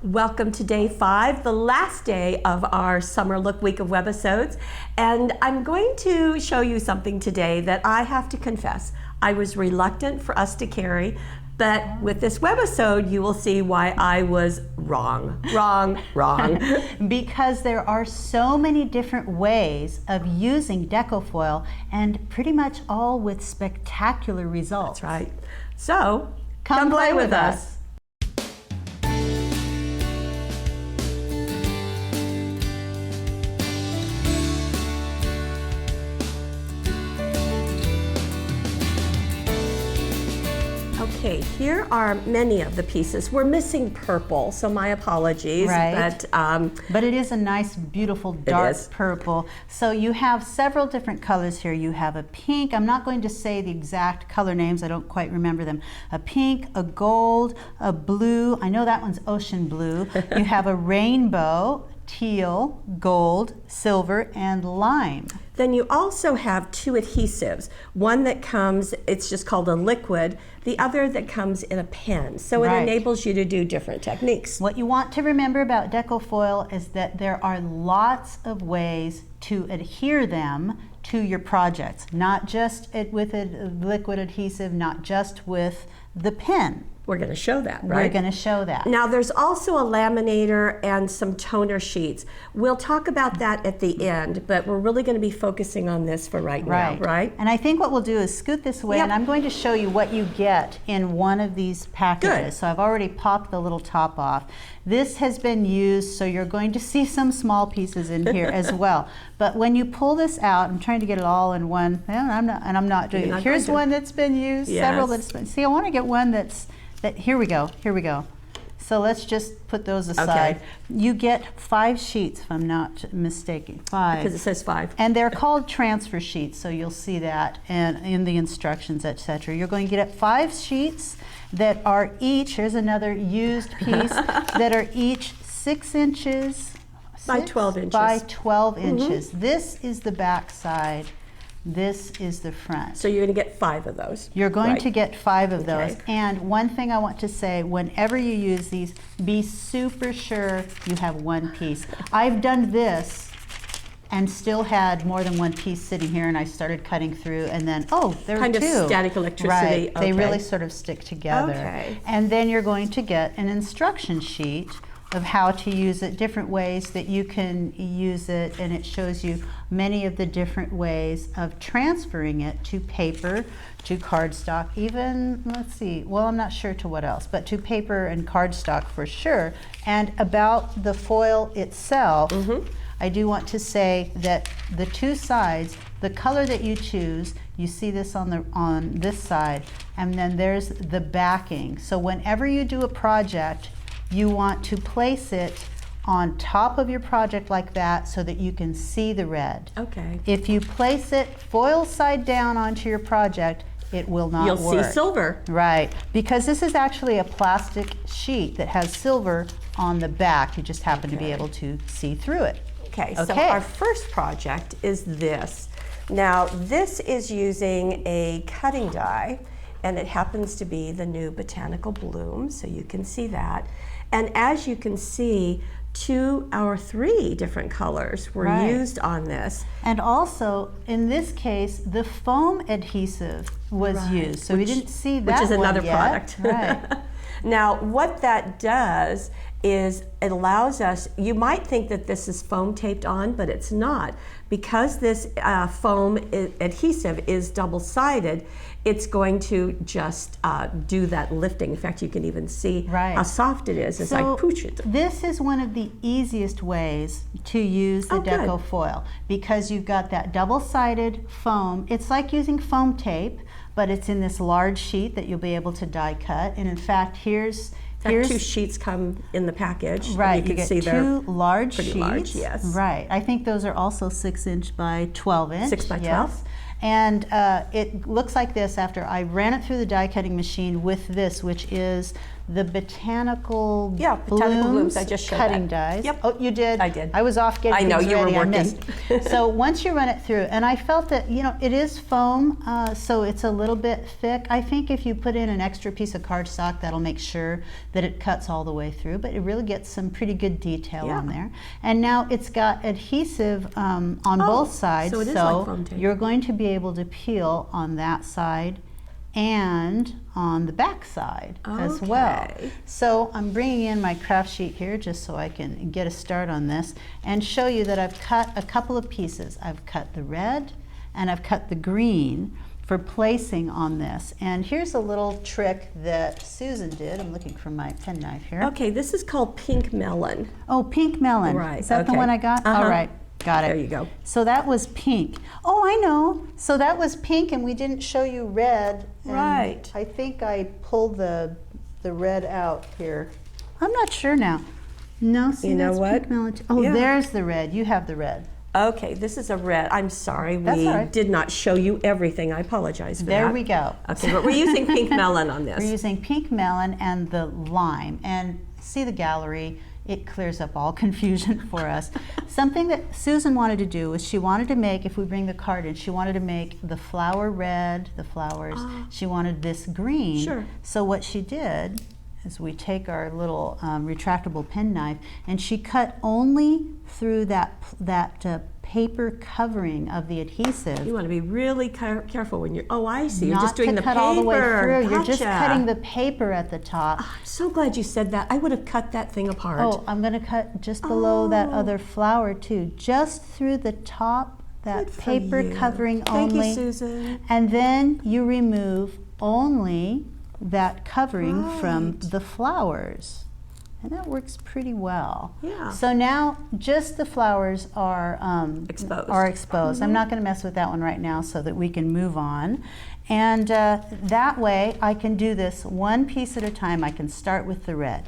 Welcome to day 5, the last day of our summer look week of Webisodes. And I'm going to show you something today that I have to confess I was reluctant for us to carry, but with this webisode you will see why I was wrong. Because there are so many different ways of using Deco foil, and pretty much all with spectacular results. That's right. So come play with us. Okay, here are many of the pieces. We're missing purple, so my apologies. Right. But it is a nice, beautiful dark purple. So you have several different colors here. You have a pink. I'm not going to say the exact color names. I don't quite remember them. A pink, a gold, a blue. I know that one's ocean blue. You have a rainbow, teal, gold, silver, and lime. Then you also have 2 adhesives. One that comes, it's just called a liquid, the other that comes in a pen. So it enables you to do different techniques. What you want to remember about Deco foil is that there are lots of ways to adhere them to your projects, not just with a liquid adhesive, not just with the pen. We're going to show that, right? We're going to show that. Now there's also a laminator and some toner sheets. We'll talk about that at the end, but we're really going to be focusing on this for right now, right? And I think what we'll do is scoot this away, and I'm going to show you what you get in one of these packages. Good. So I've already popped the little top off. This has been used, so you're going to see some small pieces in here as well. But when you pull this out, I'm trying to get it all in one, and I'm not doing it. Here's one that's been used, several that's been, see, I want to get one here we go. So let's just put those aside. Okay. You get 5 sheets, if I'm not mistaken. 5. Because it says 5. And they're called transfer sheets, so you'll see that and in the instructions, etc. You're going to get 5 sheets that are each, here's another used piece, that are each 6 inches. By 12 inches. By 12 inches. This is the back side. This is the front. So you're going to get 5 of those. You're going to get 5 of those. And one thing I want to say, whenever you use these, be super sure you have 1 piece. I've done this and still had more than 1 piece sitting here, and I started cutting through, and then, oh, there were 2. Kind of static electricity. Right, they really sort of stick together. Okay. And then you're going to get an instruction sheet of how to use it, different ways that you can use it, and it shows you many of the different ways of transferring it to paper, to cardstock, even, let's see, well, I'm not sure to what else, but to paper and cardstock for sure. And about the foil itself, I do want to say that the 2 sides, the color that you choose, you see this on this side, and then there's the backing. So whenever you do a project, you want to place it on top of your project like that so that you can see the red. Okay. If you place it foil side down onto your project, it will not work. You'll see silver. Right, because this is actually a plastic sheet that has silver on the back. You just happen to be able to see through it. Okay, so our first project is this. Now this is using a cutting die, and it happens to be the new Botanical Bloom, so you can see that. And as you can see, 2 or 3 different colors were used on this. And also, in this case, the foam adhesive was used, so we didn't see that. Which is another yet. product. Right. Now, what that does is it allows us, you might think that this is foam taped on, but it's not. Because this foam adhesive is double-sided, it's going to just do that lifting. In fact, you can even see how soft it is as I push it. This is one of the easiest ways to use the Deco foil, because you've got that double-sided foam. It's like using foam tape, but it's in this large sheet that you'll be able to die cut. And in fact, here's 2 sheets come in the package. Right, you can get see 2 large sheets. Large, yes. Right, I think those are also 6 inch by 12 inch. 6 by 12. Yes. And it looks like this after I ran it through the die cutting machine with this, which is the botanical botanical blooms. I just showed cutting that. dies. Yep. Oh, you did? I did. I was off getting I know, things you were ready. I working. missed. So once you run it through, and I felt that, you know, it is foam, so it's a little bit thick. I think if you put in an extra piece of cardstock, that'll make sure that it cuts all the way through, but it really gets some pretty good detail on there. And now it's got adhesive on both sides, so it is like foam tape. you're going to be able to peel on that side and on the back side as well. So I'm bringing in my craft sheet here just so I can get a start on this and show you that I've cut a couple of pieces. I've cut the red and I've cut the green for placing on this. And here's a little trick that Susan did. I'm looking for my penknife here. Okay, this is called pink melon. Oh, pink melon. Right. Is that the one I got? All right. Got it. There you go. So that was pink. Oh, I know. So that was pink, and we didn't show you red. Right. I think I pulled the red out here. I'm not sure now. No, see, you know that's what? Pink melon. Oh, there's the red. You have the red. Okay, this is a red. I'm sorry, That's we all right. did not show you everything. I apologize for that. There we go. Okay, but we're using pink melon on this. We're using pink melon and the lime. And see the gallery. It clears up all confusion for us. Something that Susan wanted to do was she wanted to make, if we bring the card in, she wanted to make the flower red, the flowers. She wanted this green. Sure. So what she did is we take our little retractable penknife and she cut only through that paper covering of the adhesive. You want to be really careful when you're, oh, I see. You're Not just doing to the cut paper. all the way through. Gotcha. You're just cutting the paper at the top. I'm so glad you said that. I would have cut that thing apart. Oh, I'm going to cut just below that other flower too, just through the top, that Good for paper you. covering Thank only. you, Susan. And then you remove only that covering from the flowers. And that works pretty well. Yeah. So now just the flowers are exposed. I'm not going to mess with that one right now so that we can move on. And that way I can do this one piece at a time. I can start with the red.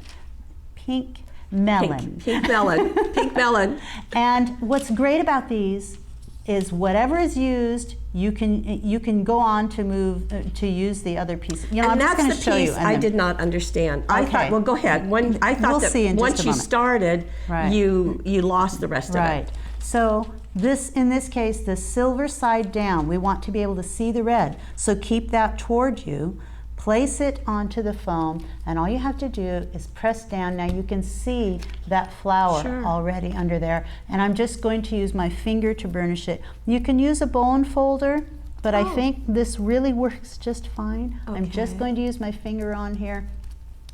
Pink melon. Pink melon. Pink melon. And what's great about these is whatever is used, you can go on to move to use the other piece. You know, And I'm just going to that's show the you. piece I did not understand. I thought, well, go ahead. I thought We'll that see in just once a you moment. started, you lost the rest of it. Right. So in this case, the silver side down, we want to be able to see the red. So keep that toward you. Place it onto the foam, and all you have to do is press down. Now you can see that flower already under there, and I'm just going to use my finger to burnish it. You can use a bone folder, but I think this really works just fine. I'm just going to use my finger on here.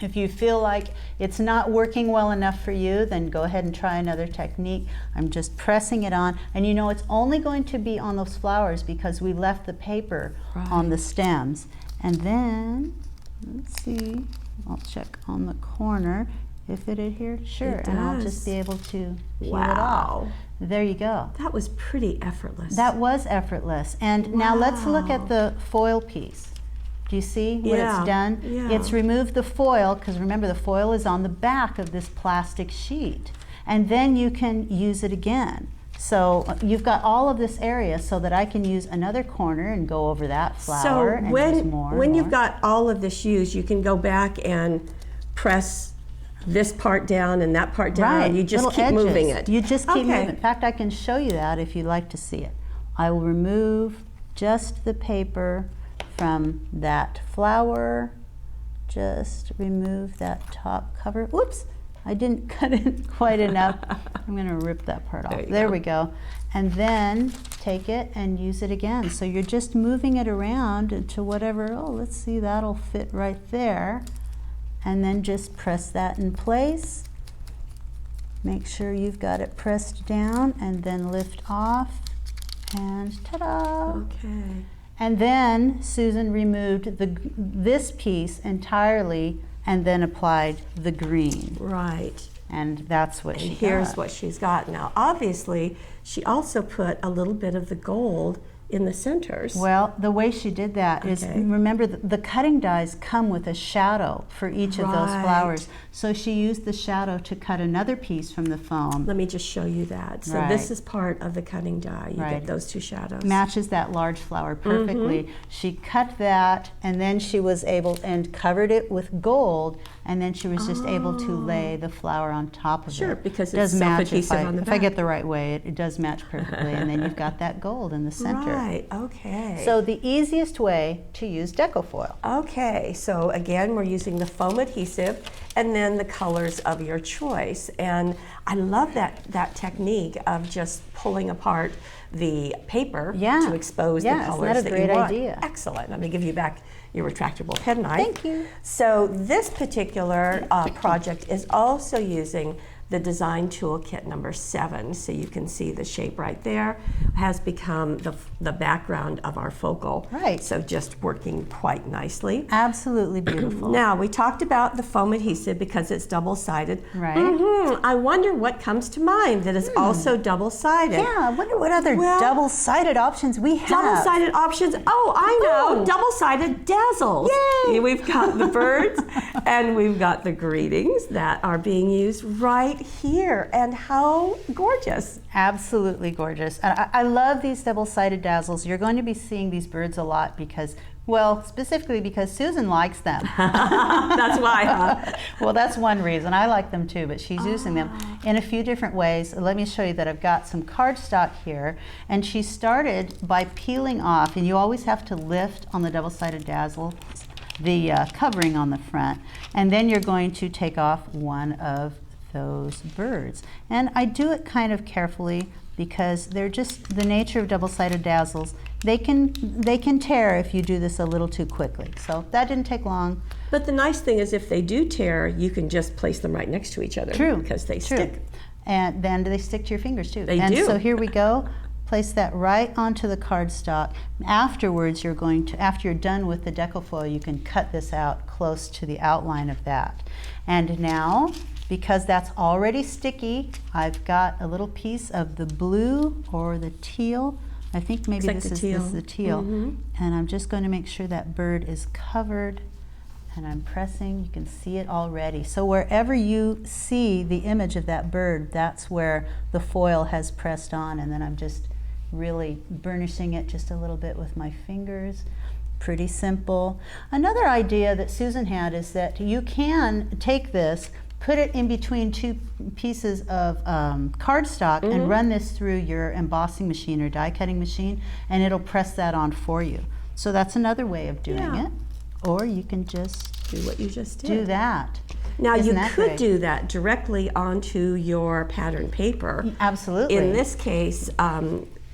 If you feel like it's not working well enough for you, then go ahead and try another technique. I'm just pressing it on, and you know it's only going to be on those flowers because we left the paper on the stems. And then, let's see, I'll check on the corner if it adhered. Sure, and I'll just be able to peel it off. There you go. That was pretty effortless. That was effortless. And now let's look at the foil piece. Do you see what it's done? It's removed the foil, because remember the foil is on the back of this plastic sheet. And then you can use it again. So you've got all of this area so that I can use another corner and go over that flower and use more. When you've got all of this used, you can go back and press this part down and that part down. Right. You just Little keep edges. moving it. You just keep moving. In fact, I can show you that if you'd like to see it. I will remove just the paper from that flower. Just remove that top cover. Whoops! I didn't cut it quite enough. I'm going to rip that part off. There we go. And then take it and use it again. So you're just moving it around to whatever. Oh, let's see, that'll fit right there. And then just press that in place. Make sure you've got it pressed down and then lift off. And ta-da! Okay. And then Susan removed this piece entirely and then applied the green. Right. And that's what she got. Here's what she's got now. Obviously, she also put a little bit of the gold in the centers. Well, the way she did that is, remember, the cutting dies come with a shadow for each of those flowers. So she used the shadow to cut another piece from the foam. Let me just show you that. So this is part of the cutting die. You get those two shadows. Matches that large flower perfectly. She cut that, and then she was able and covered it with gold and then she was just able to lay the flower on top of it. Sure, because It does it's match self-adhesive on the if I back. get the right way, it does match perfectly, and then you've got that gold in the center. Right, okay. So the easiest way to use Deco foil. Okay, so again, we're using the foam adhesive and then the colors of your choice. And I love that technique of just pulling apart the paper to expose the colors isn't that a great you want. idea? Excellent. Let me give you back your retractable penknife. Thank you. So this particular project is also using the design toolkit number 7, so you can see the shape right there has become the background of our focal. Right. So just working quite nicely. Absolutely beautiful. Now, we talked about the foam adhesive because it's double-sided. Right. I wonder what comes to mind that is also double-sided. Yeah, I wonder what other double-sided options we have. Double-sided options. Oh, I know. Ooh. Double-sided dazzles. Yay! We've got the birds and we've got the greetings that are being used right here. And how gorgeous. Absolutely gorgeous. I love these double-sided dazzles. You're going to be seeing these birds a lot because, well, specifically because Susan likes them. That's why, huh? Well, that's one reason. I like them too, but she's using them in a few different ways. Let me show you that I've got some cardstock here, and she started by peeling off, and you always have to lift on the double-sided dazzle the covering on the front, and then you're going to take off one of those birds. And I do it kind of carefully because they're just the nature of double-sided dazzles. They can tear if you do this a little too quickly. So that didn't take long. But the nice thing is if they do tear, you can just place them right next to each other. True. Because they stick. And then they stick to your fingers too. They and do. So here we go. Place that right onto the cardstock. Afterwards, after you're done with the Deco foil, you can cut this out close to the outline of that. And now, because that's already sticky, I've got a little piece of the blue or the teal. I think maybe this is the teal. And I'm just going to make sure that bird is covered. And I'm pressing, you can see it already. So wherever you see the image of that bird, that's where the foil has pressed on. And then I'm just really burnishing it just a little bit with my fingers. Pretty simple. Another idea that Susan had is that you can take this, put it in between two pieces of cardstock and run this through your embossing machine or die cutting machine, and it'll press that on for you. So that's another way of doing it. Or you can just do what you just did. Do that. Now you could do that directly onto your pattern paper. Absolutely. In this case,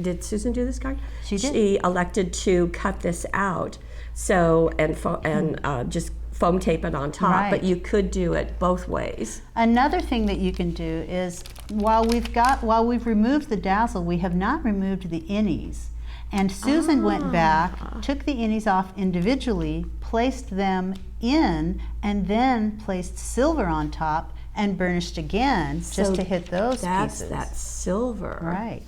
did Susan do this card? She did. She elected to cut this out, so and just foam tape it on top. Right. But you could do it both ways. Another thing that you can do is while we've removed the dazzle, we have not removed the innies. And Susan went back, took the innies off individually, placed them in, and then placed silver on top and burnished again just to hit those pieces. That's silver. Right.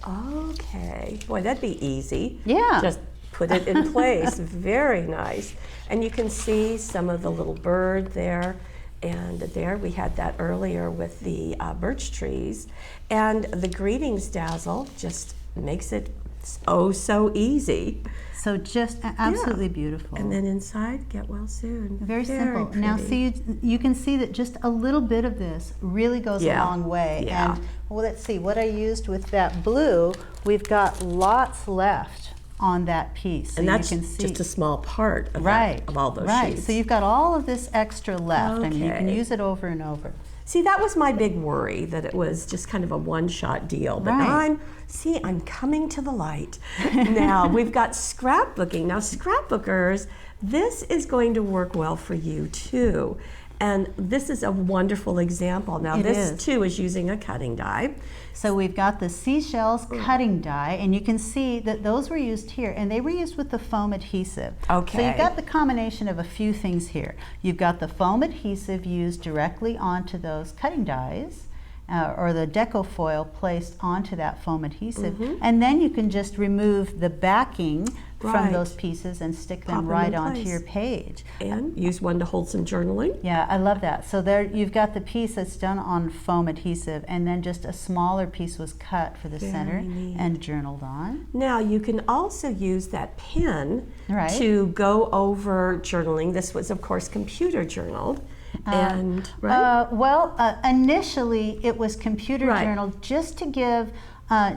Okay. Boy, that'd be easy. Yeah. Just put it in place. Very nice. And you can see some of the little bird there. And there we had that earlier with the birch trees. And the greetings dazzle just makes it so easy. So just absolutely beautiful. And then inside, get well soon. Very simple. Pretty. Now see, you can see that just a little bit of this really goes a long way. Yeah. And well, let's see, what I used with that blue, we've got lots left on that piece. So and that's you can see. just a small part of, of all those sheets. So you've got all of this extra left. Okay. I mean, you can use it over and over. See, that was my big worry, that it was just kind of a one-shot deal. But I'm coming to the light. Now, we've got scrapbooking. Now, scrapbookers, this is going to work well for you, too. And this is a wonderful example. Now, this, too, is using a cutting die. So we've got the seashells cutting die, and you can see that those were used here, and they were used with the foam adhesive. Okay. So you've got the combination of a few things here. You've got the foam adhesive used directly onto those cutting dies, or the Deco foil placed onto that foam adhesive, and then you can just remove the backing from those pieces and stick them right onto your page. And use one to hold some journaling. Yeah, I love that. So there you've got the piece that's done on foam adhesive, and then just a smaller piece was cut for the center and journaled on. Now you can also use that pen to go over journaling. This was, of course, computer journaled. And right? Initially it was computer Right. journal just to give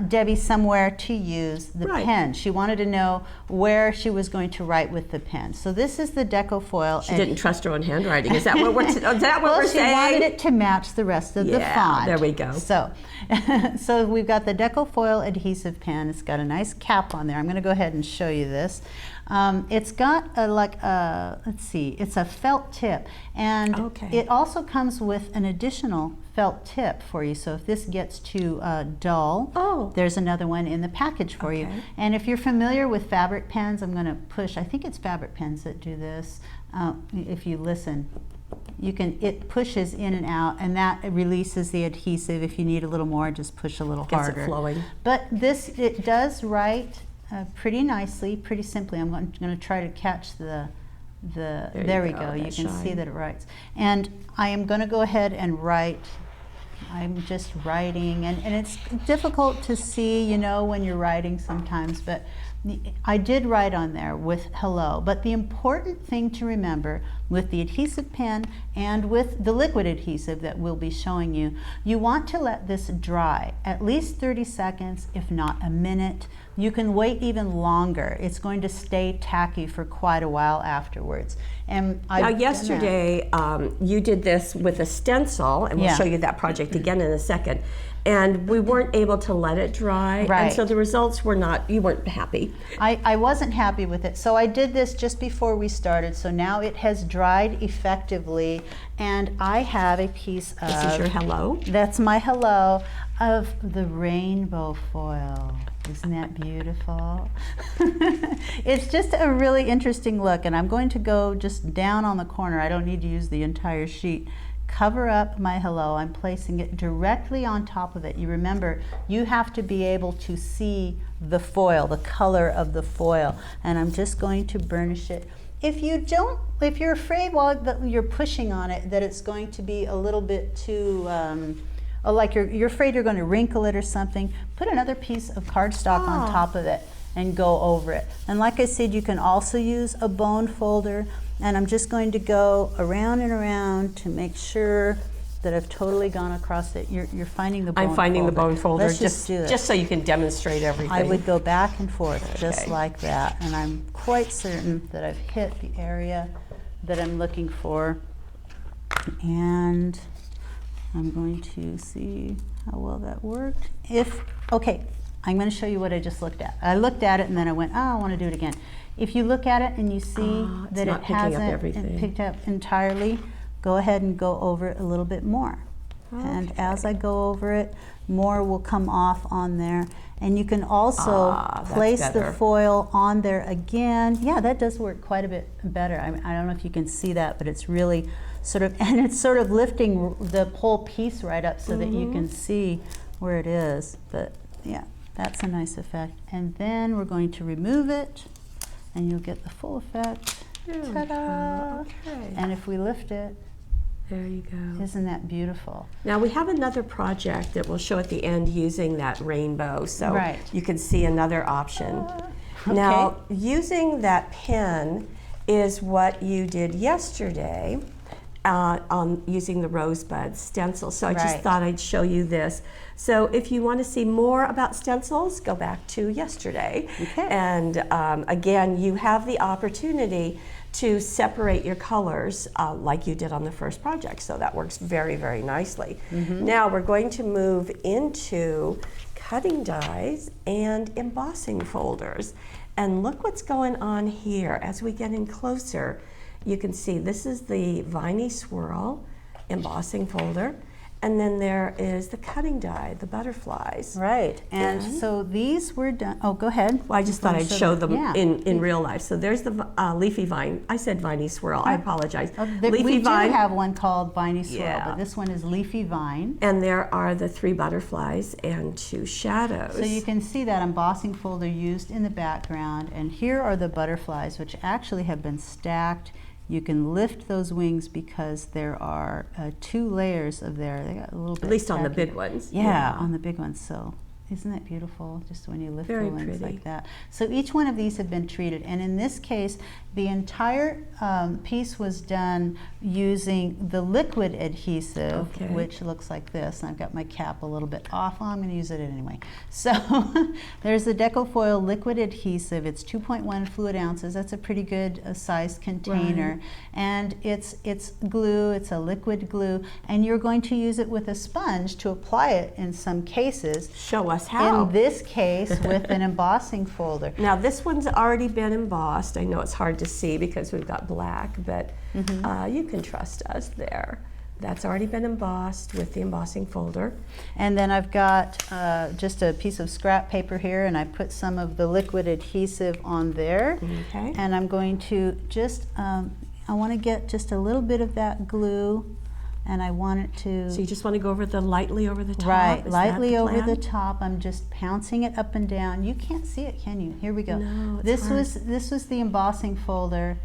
Debbie somewhere to use the Right. pen. She wanted to know where she was going to write with the pen. So this is the Deco foil. She didn't trust her own handwriting. Is that what we're, is that what Well, we're she saying? wanted it to match the rest of the font. There we go. So, so we've got the Deco foil adhesive pen. It's got a nice cap on there. I'm going to go ahead and show you this. It's got let's see, it's a felt tip, and Okay. it also comes with an additional felt tip for you. So if this gets too dull, there's another one in the package for you. And if you're familiar with fabric pens, I'm going to push. I think it's fabric pens that do this. If you listen, it pushes in and out, and that releases the adhesive. If you need a little more, just push a little harder. Gets it flowing. But this, it does write pretty nicely, pretty simply. I'm going to try to catch there we go. You can see that it writes. And I am going to go ahead and write. I'm just writing, and it's difficult to see, you know, when you're writing sometimes, but I did write on there with hello. But the important thing to remember with the adhesive pen and with the liquid adhesive that we'll be showing you, you want to let this dry at least 30 seconds, if not a minute. You can wait even longer. It's going to stay tacky for quite a while afterwards. And now, yesterday, you did this with a stencil, and we'll show you that project again in a second. And we weren't able to let it dry, right. And so the results were not, you weren't happy. I wasn't happy with it. So I did this just before we started, so now it has dried effectively, and I have a piece of... This is your hello? That's my hello of the rainbow foil. Isn't that beautiful? It's just a really interesting look, and I'm going to go just down on the corner. I don't need to use the entire sheet. Cover up my hello. I'm placing it directly on top of it. You remember, you have to be able to see the foil, the color of the foil, and I'm just going to burnish it. If you're afraid while you're pushing on it that it's going to be a little bit too like you're afraid you're going to wrinkle it or something, put another piece of cardstock on top of it and go over it. And like I said, you can also use a bone folder, and I'm just going to go around and around to make sure that I've totally gone across it. You're finding the bone folder. I'm finding the bone folder. Let's just do it. Just so you can demonstrate everything. I would go back and forth just like that, and I'm quite certain that I've hit the area that I'm looking for. And I'm going to see how well that worked. Okay, I'm going to show you what I just looked at. I looked at it and then I went, I want to do it again. If you look at it and you see that it hasn't picked up entirely, go ahead and go over it a little bit more. Okay. And as I go over it, more will come off on there. And you can also place the foil on there again. Yeah, that does work quite a bit better. I don't know if you can see that, but it's really sort of, and it's sort of lifting the whole piece right up so that you can see where it is. But yeah, that's a nice effect. And then we're going to remove it, and you'll get the full effect. Ta-da! Okay. And if we lift it, there you go. Isn't that beautiful? Now we have another project that we'll show at the end using that rainbow, so you can see another option. Now, using that pen is what you did yesterday on using the rosebud stencil. So I just thought I'd show you this. So if you want to see more about stencils, go back to yesterday. Okay. And again, you have the opportunity to separate your colors like you did on the first project. So that works very, very nicely. Now we're going to move into cutting dies and embossing folders. And look what's going on here. As we get in closer, you can see this is the Viney Swirl embossing folder. And then there is the cutting die, the butterflies. Right, and so these were done, go ahead. Well, I just thought I'd show them in real life. So there's the leafy vine. I said Viney Swirl, I apologize. We do have one called Viney Swirl, but this one is leafy vine. And there are the 3 butterflies and 2 shadows. So you can see that embossing folder used in the background, and here are the butterflies, which actually have been stacked. You can lift those wings because there are 2 layers of there. They got a little bit. At least on the big ones. Yeah, on the big ones. So Isn't that beautiful? Just when you lift Very the wings pretty. like that. So each one of these have been treated, and in this case, the entire piece was done using the liquid adhesive, Okay. which looks like this. And I've got my cap a little bit off. I'm going to use it anyway. So there's the Deco foil liquid adhesive. It's 2.1 fluid ounces. That's a pretty good sized container. Right. And it's glue. It's a liquid glue, and you're going to use it with a sponge to apply it in some cases. Show us how. In this case, with an embossing folder. Now this one's already been embossed. I know it's hard to see because we've got black, but you can trust us there. That's already been embossed with the embossing folder. And then I've got just a piece of scrap paper here, and I put some of the liquid adhesive on there. Okay. And I'm going to just, I want to get just a little bit of that glue, and I want it to... So you just want to go lightly over the top? Right, Is lightly that over the plan? top. I'm just pouncing it up and down. You can't see it, can you? Here we go. No, it's hard. This was the embossing folder,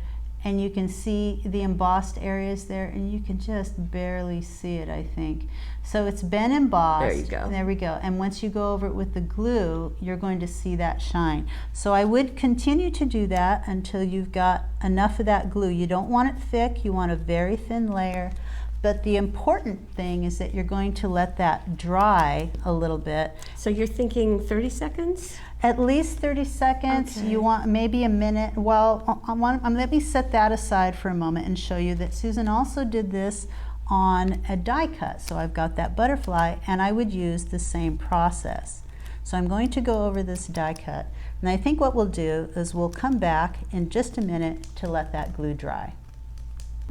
and you can see the embossed areas there, and you can just barely see it, I think. So it's been embossed. There you go. There we go. And once you go over it with the glue, you're going to see that shine. So I would continue to do that until you've got enough of that glue. You don't want it thick. You want a very thin layer. But the important thing is that you're going to let that dry a little bit. So you're thinking 30 seconds? At least 30 seconds. Okay. You want maybe a minute. Well, let me set that aside for a moment and show you that Susan also did this on a die cut. So I've got that butterfly, and I would use the same process. So I'm going to go over this die cut. And I think what we'll do is we'll come back in just a minute to let that glue dry.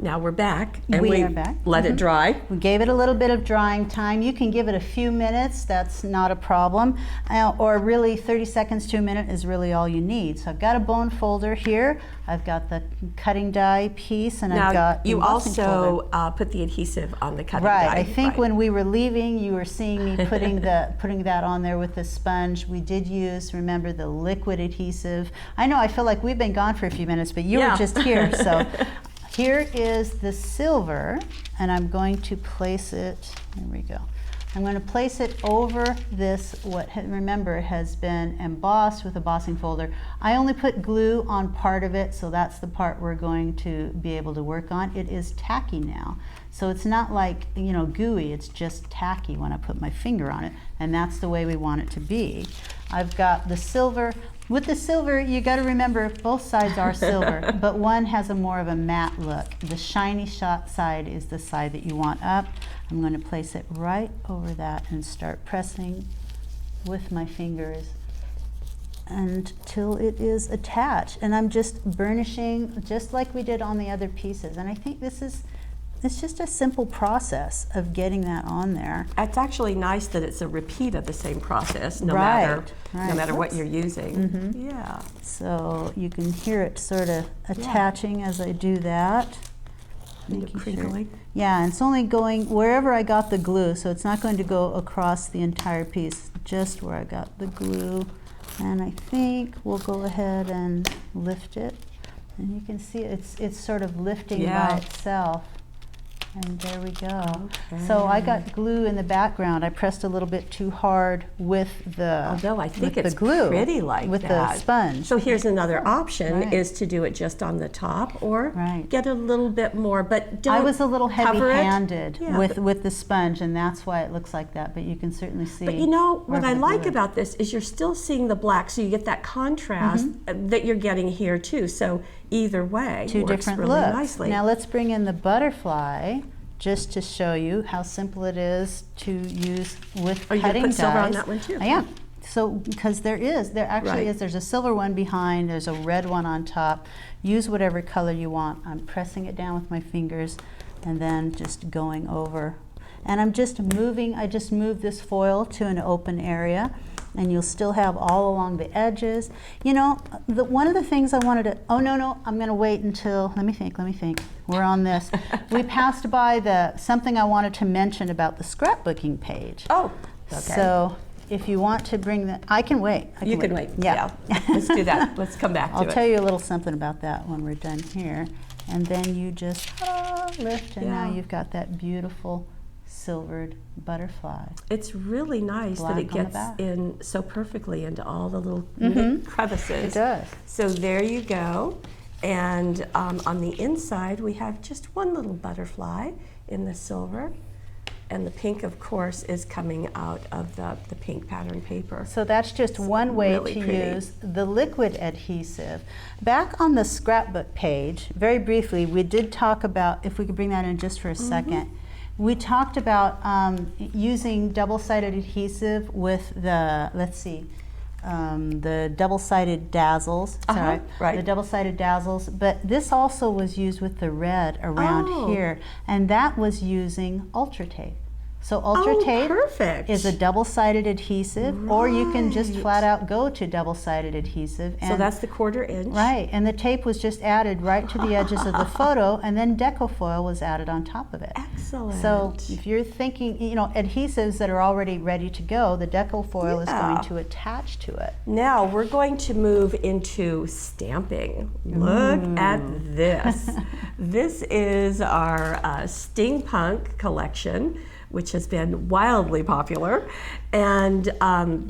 Now we're back, and We are back. let it dry. We gave it a little bit of drying time. You can give it a few minutes, that's not a problem. Or really 30 seconds to a minute is really all you need. So I've got a bone folder here. I've got the cutting die piece, and I've got you embossing folder. also put the adhesive on the cutting Right, die. I think when we were leaving, you were seeing me putting that on there with the sponge. We did use, remember, the liquid adhesive. I know, I feel like we've been gone for a few minutes, but you were just here, so. Here is the silver, and I'm going to place it, here we go. I'm going to place it over this, remember, has been embossed with a embossing folder. I only put glue on part of it, so that's the part we're going to be able to work on. It is tacky now, so it's not like, you know, gooey, it's just tacky when I put my finger on it, and that's the way we want it to be. I've got the silver. With the silver, you got to remember both sides are silver, but one has a more of a matte look. The shiny side is the side that you want up. I'm going to place it right over that and start pressing with my fingers until it is attached. And I'm just burnishing just like we did on the other pieces. And I think it's just a simple process of getting that on there. It's actually nice that it's a repeat of the same process, no Right. matter what you're using. Mm-hmm. Yeah. So you can hear it sort of attaching as I do that. Making sure. Crinkling. Yeah, and it's only going wherever I got the glue, so it's not going to go across the entire piece, just where I got the glue. And I think we'll go ahead and lift it. And you can see it's sort of lifting by itself. And there we go. Okay. So I got glue in the background. I pressed a little bit too hard with the Although I think with it's the glue, pretty like with that. the sponge. So here's another option Right. is to do it just on the top or Right. get a little bit more, but don't I was a little cover it. heavy-handed Yeah, with the sponge, and that's why it looks like that. But you can certainly see. But you know, what I wherever the like glue is. about this is you're still seeing the black, so you get that contrast that you're getting here too. So either way, Two works different really looks. nicely. Now let's bring in the butterfly, just to show you how simple it is to use with Are you cutting gonna put silver on dies. that one too? I am. So, because there actually Right. is, there's a silver one behind, there's a red one on top. Use whatever color you want. I'm pressing it down with my fingers and then just going over. And I'm just moving, I just moved this foil to an open area, and you'll still have all along the edges. You know, one of the things I wanted to, oh no, I'm gonna wait until, let me think. We're on this. We passed by something I wanted to mention about the scrapbooking page. Oh, okay. So if you want to bring that, I can wait. You can wait. Yeah. Let's do that. Let's come back to I'll it. tell you a little something about that when we're done here. And then you just lift, and now Yeah. you've got that beautiful silvered butterfly. It's really nice that Black it on the gets back. in so perfectly into all the little crevices. It does. So there you go. And on the inside, we have just one little butterfly in the silver. And the pink, of course, is coming out of the pink pattern paper. So that's just one way really to pretty. use the liquid adhesive. Back on the scrapbook page, very briefly, we did talk about, if we could bring that in just for a second, we talked about using double-sided adhesive with the, let's see, the double-sided dazzles. Is that right? Right. The double-sided dazzles. But this also was used with the red around here, and that was using Ultra Tape. So Ultra Tape perfect. is a double-sided adhesive, or you can just flat out go to double-sided adhesive. And so that's the 1/4 inch. right, and the tape was just added right to the edges of the photo, and then Deco foil was added on top of it. Excellent. So if you're thinking, you know, adhesives that are already ready to go, the Deco foil is going to attach to it. Now we're going to move into stamping. Look at this. This is our steampunk collection, which has been wildly popular. And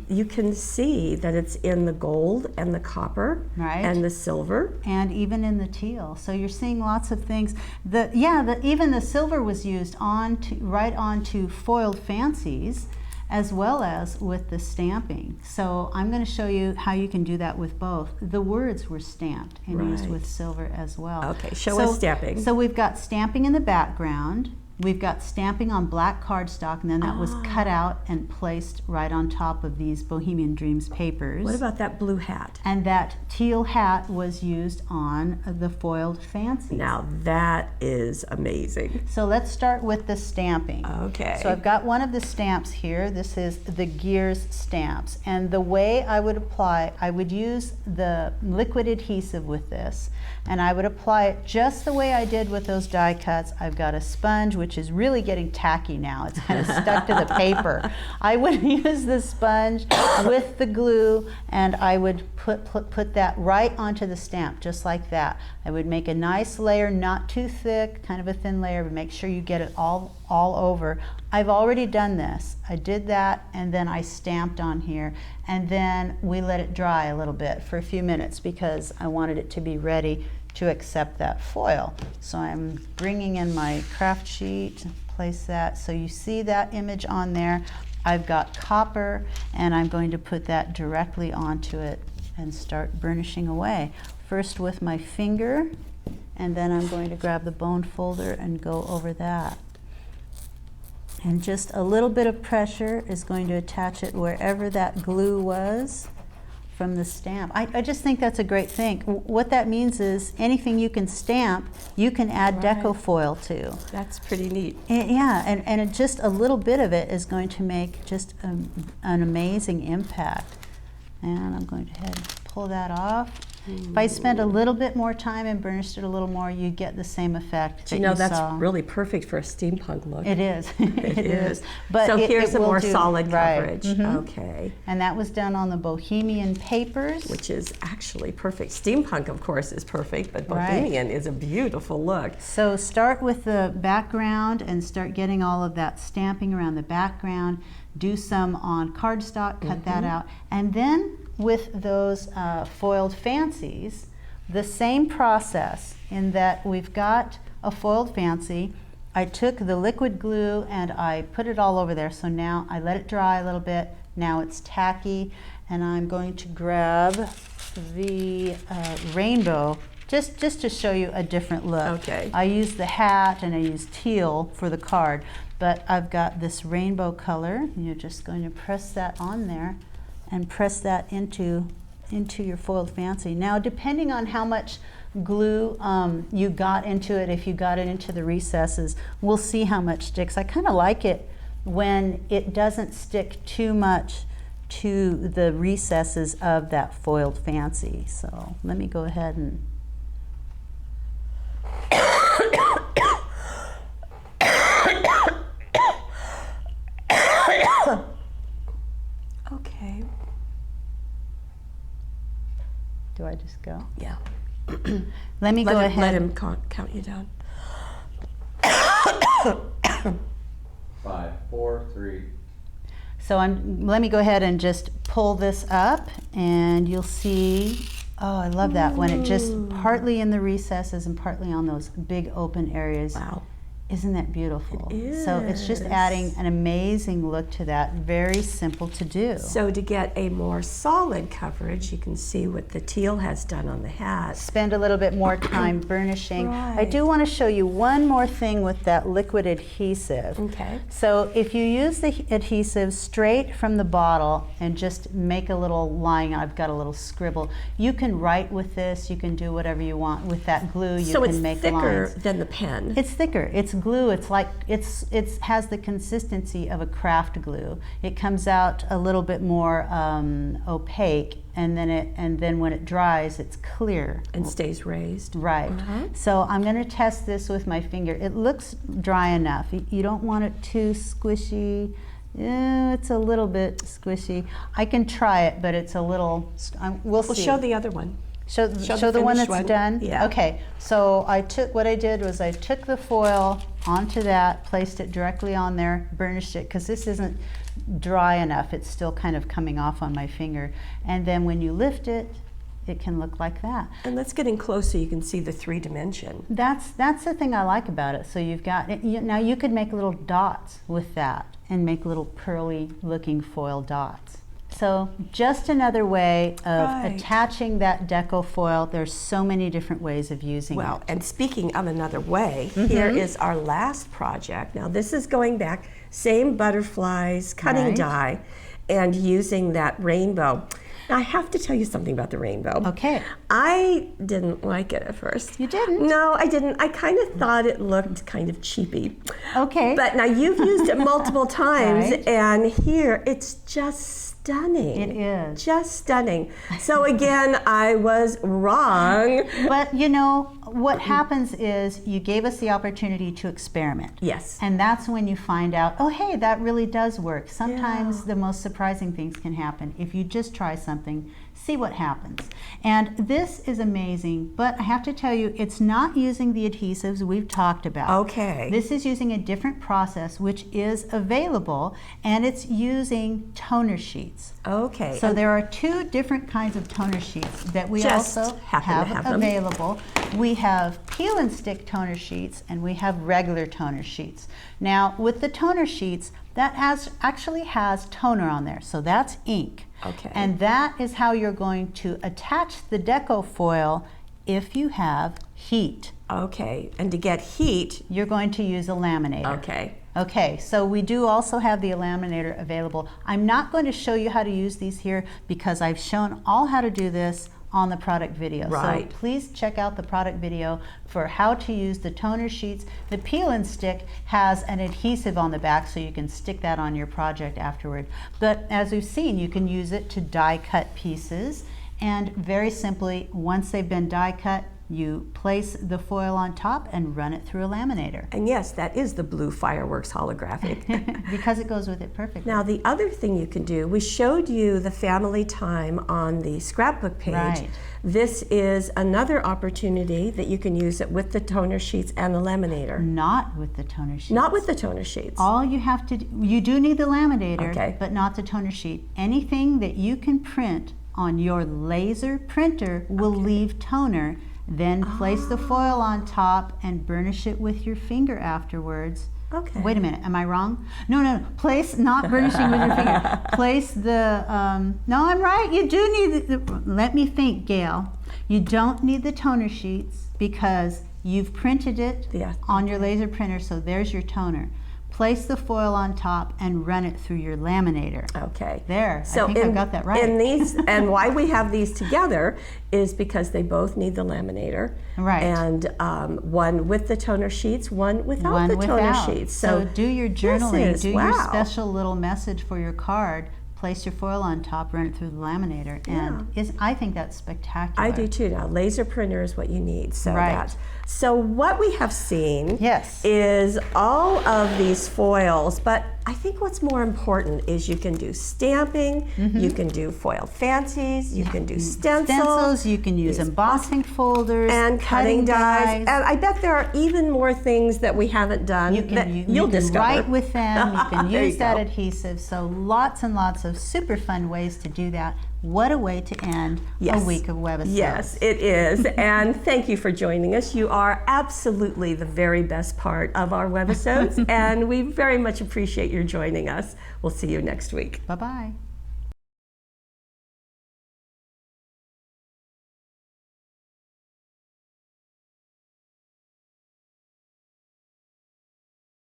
you can see that it's in the gold and the copper and the silver. And even in the teal. So you're seeing lots of things. Even the silver was used right onto foiled fancies, as well as with the stamping. So I'm going to show you how you can do that with both. The words were stamped and used with silver as well. Okay, show us stamping. So we've got stamping in the background. We've got stamping on black cardstock, and then that was cut out and placed right on top of these Bohemian Dreams papers. What about that blue hat? And that teal hat was used on the foiled fancies. Now that is amazing. So let's start with the stamping. Okay. So I've got one of the stamps here. This is the Gears stamps. And the way I would apply, I would use the liquid adhesive with this, and I would apply it just the way I did with those die cuts. I've got a sponge, which is really getting tacky now. It's kind of stuck to the paper. I would use the sponge with the glue, and I would put that right onto the stamp, just like that. I would make a nice layer, not too thick, kind of a thin layer, but make sure you get it all over. I've already done this. I did that, and then I stamped on here, and then we let it dry a little bit for a few minutes because I wanted it to be ready to accept that foil. So I'm bringing in my craft sheet, place that. So you see that image on there. I've got copper, and I'm going to put that directly onto it and start burnishing away. First with my finger, and then I'm going to grab the bone folder and go over that. And just a little bit of pressure is going to attach it wherever that glue was from the stamp. I just think that's a great thing. What that means is anything you can stamp, you can add Deco foil to. That's pretty neat. And just a little bit of it is going to make just an amazing impact. And I'm going to head and pull that off. If I spend a little bit more time and burnished it a little more, you get the same effect. You know, that's really perfect for a steampunk look. It is. it is. But so here's a more do, solid right. coverage. Okay. And that was done on the Bohemian papers. Which is actually perfect. Steampunk, of course, is perfect, but Bohemian is a beautiful look. So start with the background and start getting all of that stamping around the background. Do some on cardstock, cut that out. And then with those foiled fancies, the same process in that we've got a foiled fancy. I took the liquid glue and I put it all over there. So now I let it dry a little bit. Now it's tacky, and I'm going to grab the rainbow just to show you a different look. Okay. I used the hat and I used teal for the card, but I've got this rainbow color, and you're just going to press that on there and press that into your foiled fancy. Now, depending on how much glue you got into it, if you got it into the recesses, we'll see how much sticks. I kind of like it when it doesn't stick too much to the recesses of that foiled fancy. So let me go ahead and Okay. do I just go? Yeah. Let me go ahead. Let him count you down. 5, 4, 3. So let me go ahead and just pull this up, and you'll see, oh, I love that, when it just partly in the recesses and partly on those big open areas. Wow. Isn't that beautiful? It is. So it's just adding an amazing look to that. Very simple to do. So to get a more solid coverage, you can see what the teal has done on the hat. Spend a little bit more time burnishing. I Right. do want to show you one more thing with that liquid adhesive. Okay. So if you use the adhesive straight from the bottle and just make a little line, I've got a little scribble, you can write with this, you can do whatever you want. With that glue, you So can it's make thicker lines. than the pen. It's thicker. It's glue. It's like it has the consistency of a craft glue. It comes out a little bit more opaque, and then when it dries, it's clear and stays raised. Right. So I'm going to test this with my finger. It looks dry enough. You don't want it too squishy. It's a little bit squishy. I can try it, but it's a little. We'll Well, see. show the other one. Show the the one finished that's one. done? Yeah. Okay, so what I did was I took the foil onto that, placed it directly on there, burnished it, because this isn't dry enough. It's still kind of coming off on my finger. And then when you lift it, it can look like that. And let's get in close so you can see the 3-dimension. That's the thing I like about it. So you've got, now you could make little dots with that and make little pearly looking foil dots. So just another way of Right. attaching that Deco foil. There's so many different ways of using it. Well, and speaking of another way, here is our last project. Now this is going back, same butterflies, cutting Right. die, and using that rainbow. Now I have to tell you something about the rainbow. Okay. I didn't like it at first. You didn't? No, I didn't. I kind of thought it looked kind of cheapy. Okay. But now you've used it multiple times, Right. and here it's just stunning. It is. Just stunning. So again, I was wrong. But you know, what happens is you gave us the opportunity to experiment. Yes. And that's when you find out, oh, hey, that really does work. Sometimes Yeah. the most surprising things can happen if you just try something, see what happens. And this is amazing, but I have to tell you, it's not using the adhesives we've talked about. Okay. This is using a different process, which is available, and it's using toner sheets. Okay. So there are two different kinds of toner sheets that we Just also happen to have them. available. We have peel and stick toner sheets, and we have regular toner sheets. Now with the toner sheets, that actually has toner on there, so that's ink. Okay. And that is how you're going to attach the Deco foil if you have heat. Okay. And to get heat, You're going to use a laminator. okay. Okay, so we do also have the laminator available. I'm not going to show you how to use these here because I've shown all how to do this on the product video. Right. So please check out the product video for how to use the toner sheets. The peel and stick has an adhesive on the back so you can stick that on your project afterward. But as we've seen, you can use it to die cut pieces, and very simply, once they've been die cut, you place the foil on top and run it through a laminator. And yes, that is the blue fireworks holographic. Because it goes with it perfectly. Now the other thing you can do, we showed you the family time on the scrapbook page. Right. This is another opportunity that you can use it with the toner sheets and the laminator. Not with the toner sheet. Not with the toner sheets. All you have to do, you do need the laminator, Okay. but not the toner sheet. Anything that you can print on your laser printer will leave toner. Then place the foil on top and burnish it with your finger afterwards. Okay. Wait a minute, am I wrong? No. Place, not burnishing with your finger. Place the, no, I'm right. You do need let me think, Gail. You don't need the toner sheets because you've printed it Yeah. on your laser printer, so there's your toner. Place the foil on top and run it through your laminator. Okay. There, So I think I got that right. In these, and why we have these together is because they both need the laminator. Right. And one with the toner sheets, one without One the toner without. sheets. So do your journaling, is- do wow. your special little message for your card, place your foil on top, run it through the laminator, and I think that's spectacular. I do too. Now, laser printer is what you need. So Right. So what we have seen Yes. is all of these foils, but I think what's more important is you can do stamping, you can do foil fancies, you can do stencils, you can use embossing folders, and cutting dies. And I bet there are even more things that we haven't done you'll discover. Write with them, you can use that go. adhesive. So lots and lots of super fun ways to do that. What a way to end a week of Webisodes. Yes, it is. And thank you for joining us. You are absolutely the very best part of our Webisodes, and we very much appreciate your joining us. We'll see you next week. Bye-bye.